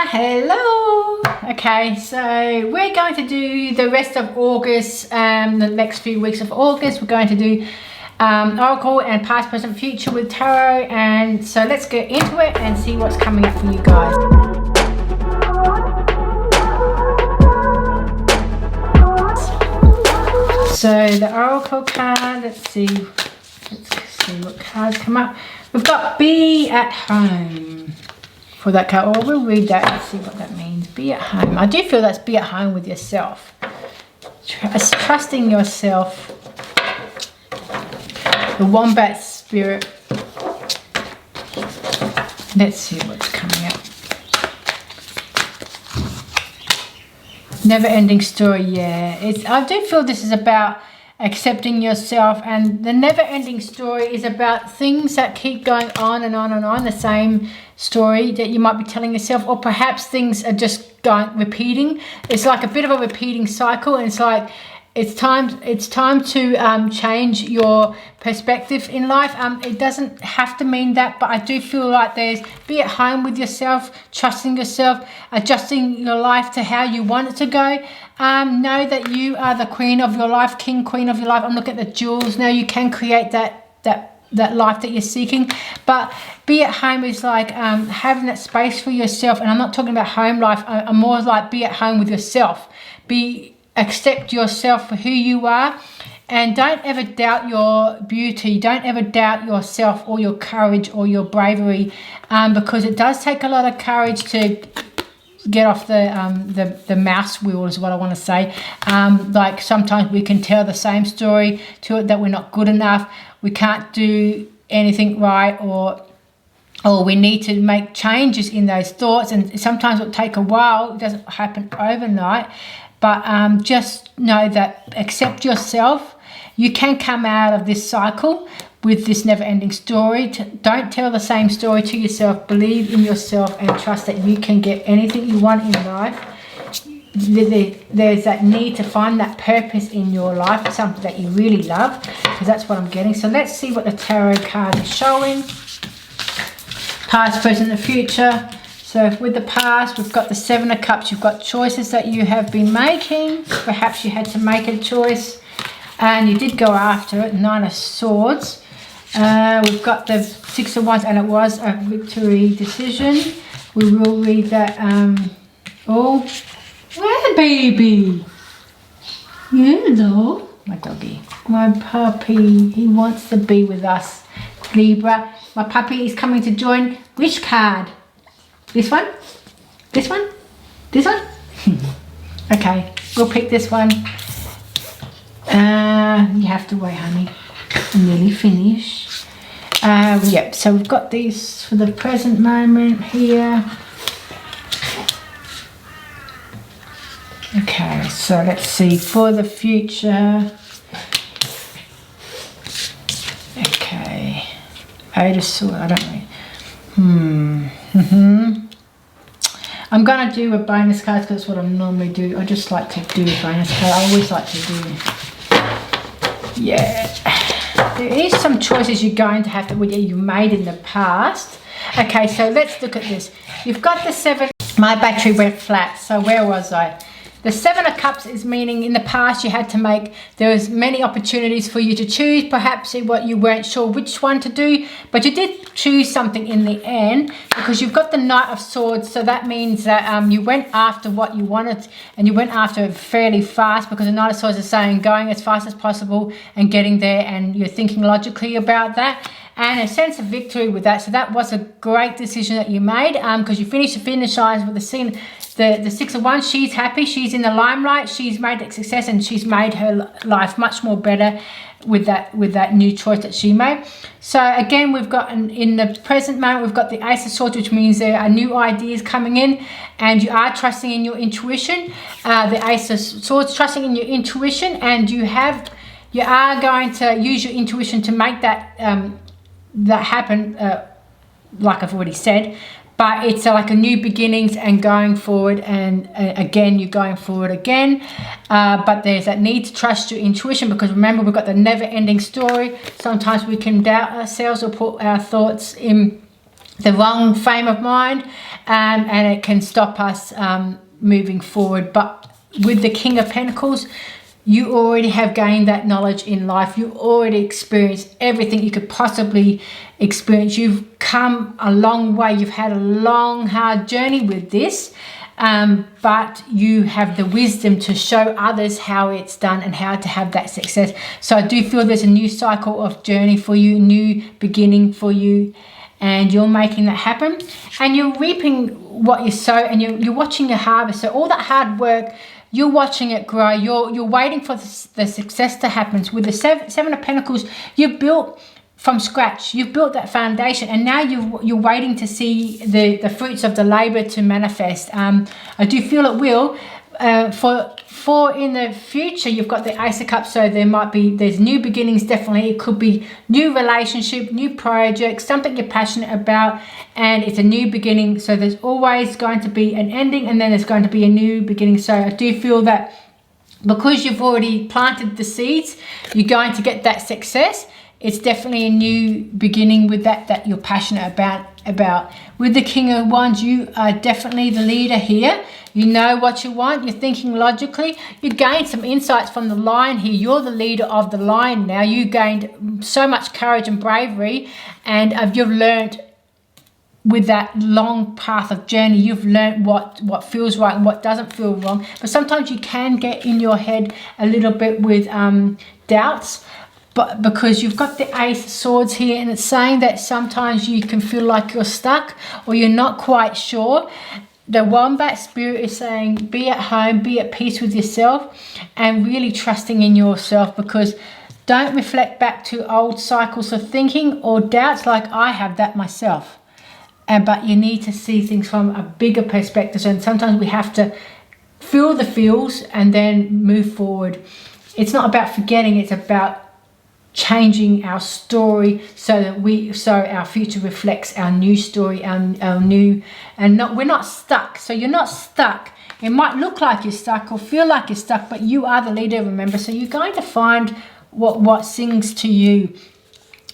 Hello. Okay, so we're going to do the rest of August, the next few weeks of August. We're going to do Oracle and past, present, future with tarot, and so let's get into it and see what's coming up for you guys. So the Oracle card, let's see what cards come up. We've got be at home for that card, or we'll read that and see what that means. Be at home. I do feel that's be at home with yourself. Trusting yourself. The wombat spirit. Let's see what's coming up. Never ending story, yeah. I do feel this is about accepting yourself, and the never ending story is about things that keep going on and on and on, the same story that you might be telling yourself, or perhaps things are just repeating. It's like a bit of a repeating cycle, and it's like it's time to change your perspective in life. It doesn't have to mean that, but I do feel like there's be at home with yourself, trusting yourself, adjusting your life to how you want it to go. Know that you are the queen of your life, king, queen of your life. I'm looking at the jewels now. You can create that life that you're seeking, but be at home is like having that space for yourself. And I'm not talking about home life. I'm more like be at home with yourself. Accept yourself for who you are, and don't ever doubt your beauty. Don't ever doubt yourself or your courage or your bravery, because it does take a lot of courage to get off the mouse wheel, is what I want to say. Like sometimes we can tell the same story to it, that we're not good enough, we can't do anything right, or we need to make changes in those thoughts, and sometimes it'll take a while. It doesn't happen overnight. But just know that accept yourself. You can come out of this cycle with this never-ending story. Don't tell the same story to yourself. Believe in yourself and trust that you can get anything you want in life. There's that need to find that purpose in your life, something that you really love, because that's what I'm getting. So let's see what the tarot card is showing. Past, present, and future. So with the past, we've got the Seven of Cups. You've got choices that you have been making. Perhaps you had to make a choice and you did go after it. Nine of Swords. We've got the Six of Wands, and it was a victory decision. We will read that. Oh, where, baby? Hello. My doggy. My puppy. He wants to be with us. Libra. My puppy is coming to join. Which card? This one? This one? This one? Okay, we'll pick this one. You have to wait, honey. I'm nearly finished. Yep, so we've got these for the present moment here. Okay, so let's see for the future. Okay, Eight of Swords, I don't know. I'm going to do a bonus card because that's what I normally do. I just like to do a bonus card. I always like to do. Yeah. There is some choices you're going to have to, you made in the past. Okay, so let's look at this. You've got the Seven. My battery went flat. So where was I? The Seven of Cups is meaning in the past you had to make, there was many opportunities for you to choose, perhaps what you weren't sure which one to do, but you did choose something in the end, because you've got the Knight of Swords. So that means that you went after what you wanted, and you went after it fairly fast, because the Knight of Swords is saying going as fast as possible and getting there, and you're thinking logically about that. And a sense of victory with that. So that was a great decision that you made, because you finished the finish lines with the scene. The Six of Wands, she's happy, she's in the limelight, she's made a success, and she's made her life much more better with that new choice that she made. So again, we've got in the present moment, we've got the Ace of Swords, which means there are new ideas coming in, and you are trusting in your intuition. The Ace of Swords, trusting in your intuition, and you are going to use your intuition to make that happen, like I've already said. But it's like a new beginnings and going forward, and again you're going forward again, but there's that need to trust your intuition, because remember, we've got the never-ending story. Sometimes we can doubt ourselves or put our thoughts in the wrong frame of mind, and it can stop us moving forward. But with the King of Pentacles, you already have gained that knowledge in life. You already experienced everything you could possibly experience. You've come a long way. You've had a long, hard journey with this, but you have the wisdom to show others how it's done and how to have that success. So I do feel there's a new cycle of journey for you, new beginning for you, and you're making that happen. And you're reaping what you sow, and you're watching your harvest. So all that hard work, you're watching it grow. You're waiting for the success to happen. With the Seven of Pentacles, you built from scratch. You've built that foundation, and now you're waiting to see the fruits of the labor to manifest. I do feel it will. For in the future, you've got the Ace of Cups, so there's new beginnings. Definitely, it could be new relationship, new project, something you're passionate about, and it's a new beginning. So there's always going to be an ending, and then there's going to be a new beginning. So I do feel that because you've already planted the seeds, you're going to get that success. It's definitely a new beginning with that you're passionate about. With the King of Wands, you are definitely the leader here. You know what you want. You're thinking logically. You gained some insights from the Lion here. You're the leader of the Lion now. You gained so much courage and bravery, and you've learned with that long path of journey, you've learned what feels right and what doesn't feel wrong. But sometimes you can get in your head a little bit with doubts. But because you've got the Ace of Swords here, and it's saying that sometimes you can feel like you're stuck or you're not quite sure. The Wombat Spirit is saying be at home, be at peace with yourself, and really trusting in yourself, because don't reflect back to old cycles of thinking or doubts like I have that myself. But you need to see things from a bigger perspective, and sometimes we have to feel the feels and then move forward. It's not about forgetting, it's about changing our story so that our future reflects our new story, our new, and we're not stuck. So you're not stuck. It might look like you're stuck or feel like you're stuck, but you are the leader, remember. So you're going to find what sings to you.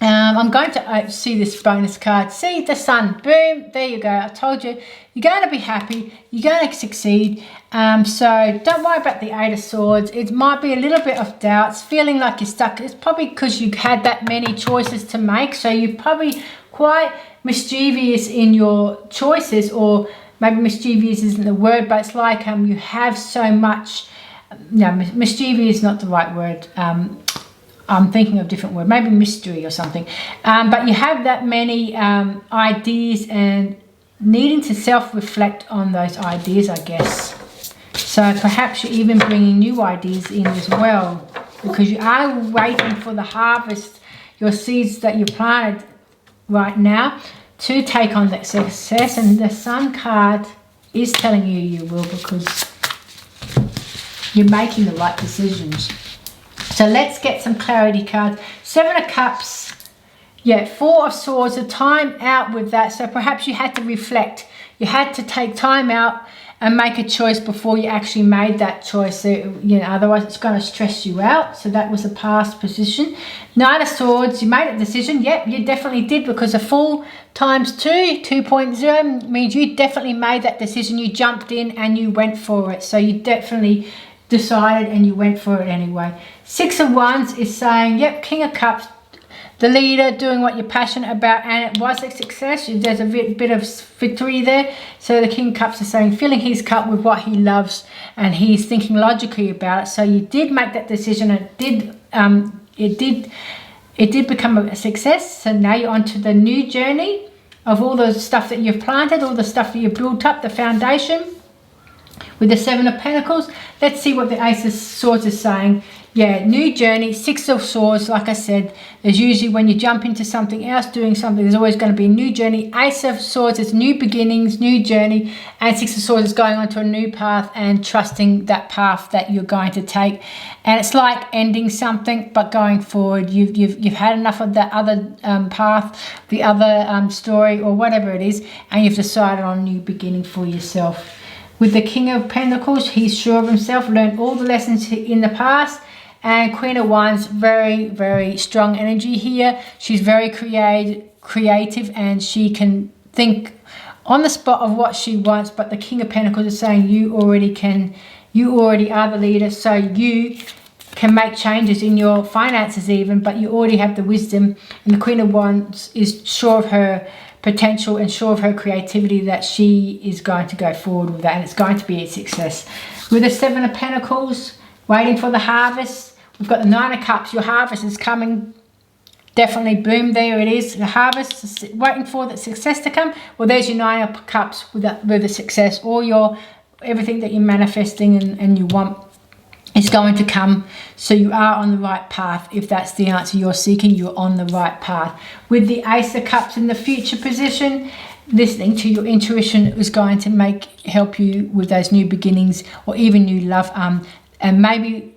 I'm going to see this bonus card. See the Sun. Boom. There you go. I told you. You're going to be happy. You're going to succeed. So don't worry about the Eight of Swords. It might be a little bit of doubts, feeling like you're stuck. It's probably because you had that many choices to make. So you're probably quite mischievous in your choices, or maybe mischievous isn't the word, but it's like you have so much. No, mischievous is not the right word. I'm thinking of a different word, maybe mystery or something. But you have that many ideas, and needing to self-reflect on those ideas, I guess. So perhaps you're even bringing new ideas in as well, because you are waiting for the harvest, your seeds that you planted right now, to take on that success. And the Sun card is telling you you will, because you're making the right decisions. So let's get some clarity cards. Seven of Cups. Yeah, Four of Swords. A time out with that. So perhaps you had to reflect. You had to take time out and make a choice before you actually made that choice. So, otherwise it's going to stress you out. So that was a past position. Nine of Swords. You made a decision. Yep, you definitely did, because a Fool times 2, 2.0, means you definitely made that decision. You jumped in and you went for it. So you definitely decided and you went for it anyway. Six of Wands is saying, yep, King of Cups, the leader, doing what you're passionate about, and it was a success. There's a bit of victory there. So the King of Cups is saying, filling his cup with what he loves, and he's thinking logically about it. So you did make that decision, and it did become a success. So now you're on to the new journey of all the stuff that you've planted, all the stuff that you've built up, the foundation. With the Seven of Pentacles, let's see what the Ace of Swords is saying. Yeah, new journey. Six of Swords, like I said, there's usually when you jump into something else, doing something, there's always going to be a new journey. Ace of Swords is new beginnings, new journey. And Six of Swords is going on to a new path and trusting that path that you're going to take. And it's like ending something, but going forward. You've had enough of that other path, the other story, or whatever it is, and you've decided on a new beginning for yourself. With the King of Pentacles, he's sure of himself, learned all the lessons in the past. And Queen of Wands, very, very strong energy here. She's very creative, and she can think on the spot of what she wants, but the King of Pentacles is saying you already are the leader, so you can make changes in your finances even, but you already have the wisdom. And the Queen of Wands is sure of her potential and sure of her creativity, that she is going to go forward with that, and it's going to be a success. With the Seven of Pentacles, waiting for the harvest, we've got the Nine of Cups. Your harvest is coming. Definitely, boom, there it is. The harvest, waiting for the success to come. Well, there's your Nine of Cups with the success. All your, everything that you're manifesting and you want is going to come. So you are on the right path. If that's the answer you're seeking, you're on the right path. With the Ace of Cups in the future position, listening to your intuition is going to help you with those new beginnings, or even new love, and maybe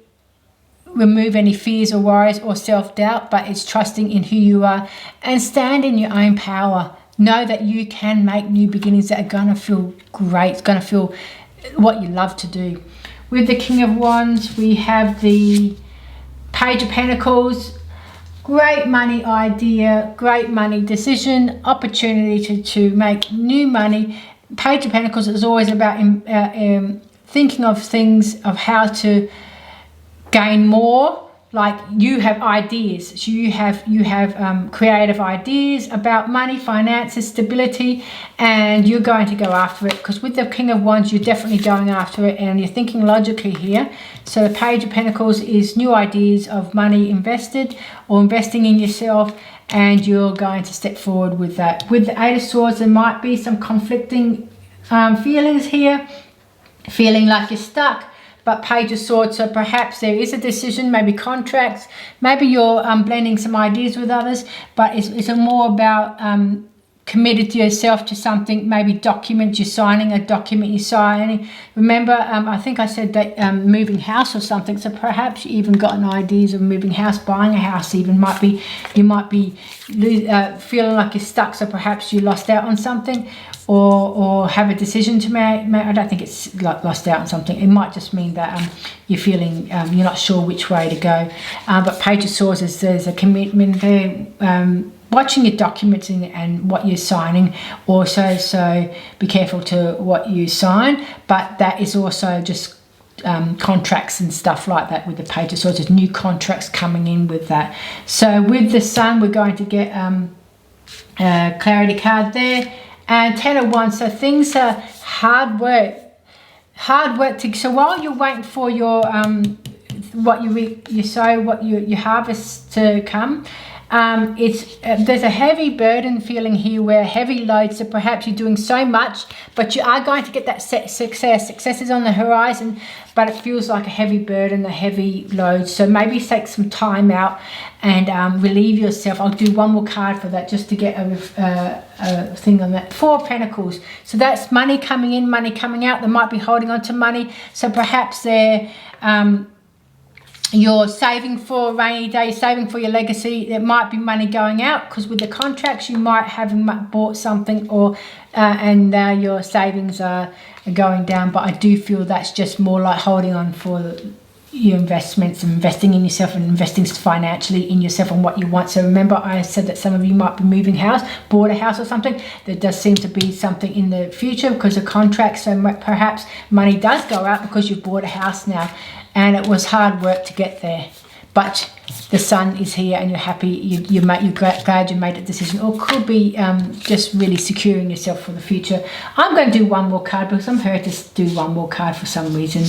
remove any fears or worries or self-doubt, but it's trusting in who you are and stand in your own power. Know that you can make new beginnings that are going to feel great. It's going to feel what you love to do. With the King of Wands, we have the Page of Pentacles. Great money idea, great money decision, opportunity to make new money. Page of Pentacles is always about thinking of things, of how to gain more. Like, you have ideas, so you have creative ideas about money, finances, stability, and you're going to go after it, because with the King of Wands, you're definitely going after it and you're thinking logically here. So the Page of Pentacles is new ideas of money invested or investing in yourself, and you're going to step forward with that. With the Eight of Swords, there might be some conflicting feelings here, feeling like you're stuck. But Page of Swords, so perhaps there is a decision, maybe contracts, maybe you're blending some ideas with others, but it's more about committed to yourself to something, maybe documents, you're signing a document, you're signing. Remember, I think I said that moving house or something, so perhaps you even gotten ideas of moving house, buying a house even, you might be feeling like you're stuck, so perhaps you lost out on something, or have a decision to make. I don't think it's like lost out on something. It might just mean that you're feeling you're not sure which way to go. But Page of Swords is there's a commitment there. Watching your documents and what you're signing also, so be careful to what you sign. But that is also just contracts and stuff like that with the Page of Swords. There's new contracts coming in with that. So with the Sun, we're going to get clarity card there. And Ten of Wands, so things are hard work to, so while you're waiting for your what you sow, what you harvest to come, there's a heavy burden feeling here, where heavy load, so perhaps you're doing so much, but you are going to get that success is on the horizon, but it feels like a heavy burden, a heavy load. So maybe take some time out and relieve yourself. I'll do one more card for that, just to get a thing on that. Four of Pentacles, so that's money coming in, money coming out. They might be holding on to money, so perhaps they're you're saving for a rainy day, saving for your legacy. There might be money going out, because with the contracts you might have bought something, or and now your savings are going down. But I do feel that's just more like holding on for your investments, and investing in yourself, and investing financially in yourself and what you want. So remember, I said that some of you might be moving house, bought a house or something. There does seem to be something in the future because of contracts, so perhaps money does go out because you've bought a house now, and it was hard work to get there. But the Sun is here and you're happy, you're glad you made a decision, or could be just really securing yourself for the future. I'm going to do one more card because I'm here to do one more card for some reason.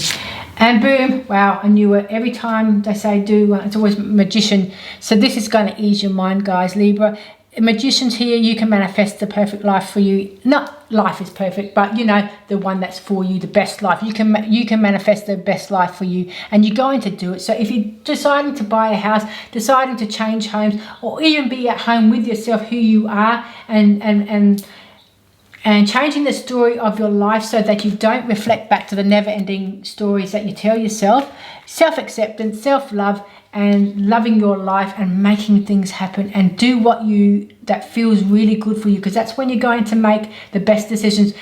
And boom, wow, I knew it. Every time they say do, it's always Magician. So this is going to ease your mind, guys, Libra. Magicians here, you can manifest the perfect life for you. Not life is perfect, but you know, the one that's for you, the best life. You can manifest the best life for you, and you're going to do it. So if you're deciding to buy a house, deciding to change homes, or even be at home with yourself, who you are, and changing the story of your life so that you don't reflect back to the never-ending stories that you tell yourself, self-acceptance, self-love, and loving your life and making things happen, and do what that feels really good for you, because that's when you're going to make the best decisions.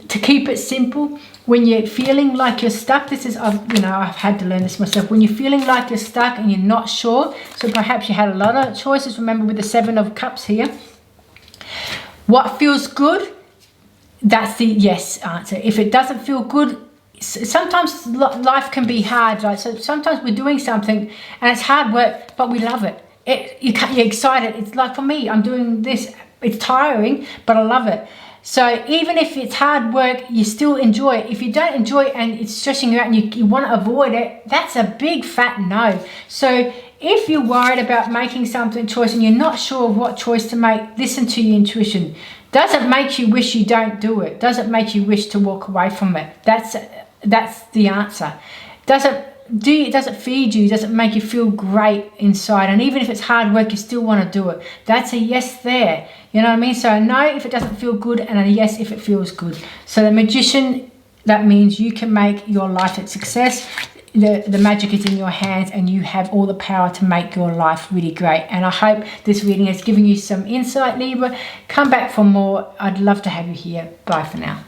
To keep it simple, when you're feeling like you're stuck, this is, I've had to learn this myself. When you're feeling like you're stuck and you're not sure, so perhaps you had a lot of choices. Remember with the Seven of Cups here, What feels good, that's the yes answer. If it doesn't feel good, sometimes life can be hard, right? So sometimes we're doing something and it's hard work, but we love it. You're excited. It's like for me, I'm doing this. It's tiring, but I love it. So even if it's hard work, you still enjoy it. If you don't enjoy it and it's stressing you out and you want to avoid it, that's a big fat no. So if you're worried about making something choice and you're not sure of what choice to make, listen to your intuition. Does it make you wish you don't do it? Does it make you wish to walk away from it? That's the answer. Does it feed you? Does it make you feel great inside? And even if it's hard work, you still want to do it. That's a yes there. You know what I mean? So a no if it doesn't feel good, and a yes if it feels good. So the Magician, that means you can make your life a success. The magic is in your hands and you have all the power to make your life really great. And I hope this reading has given you some insight, Libra. Come back for more. I'd love to have you here. Bye for now.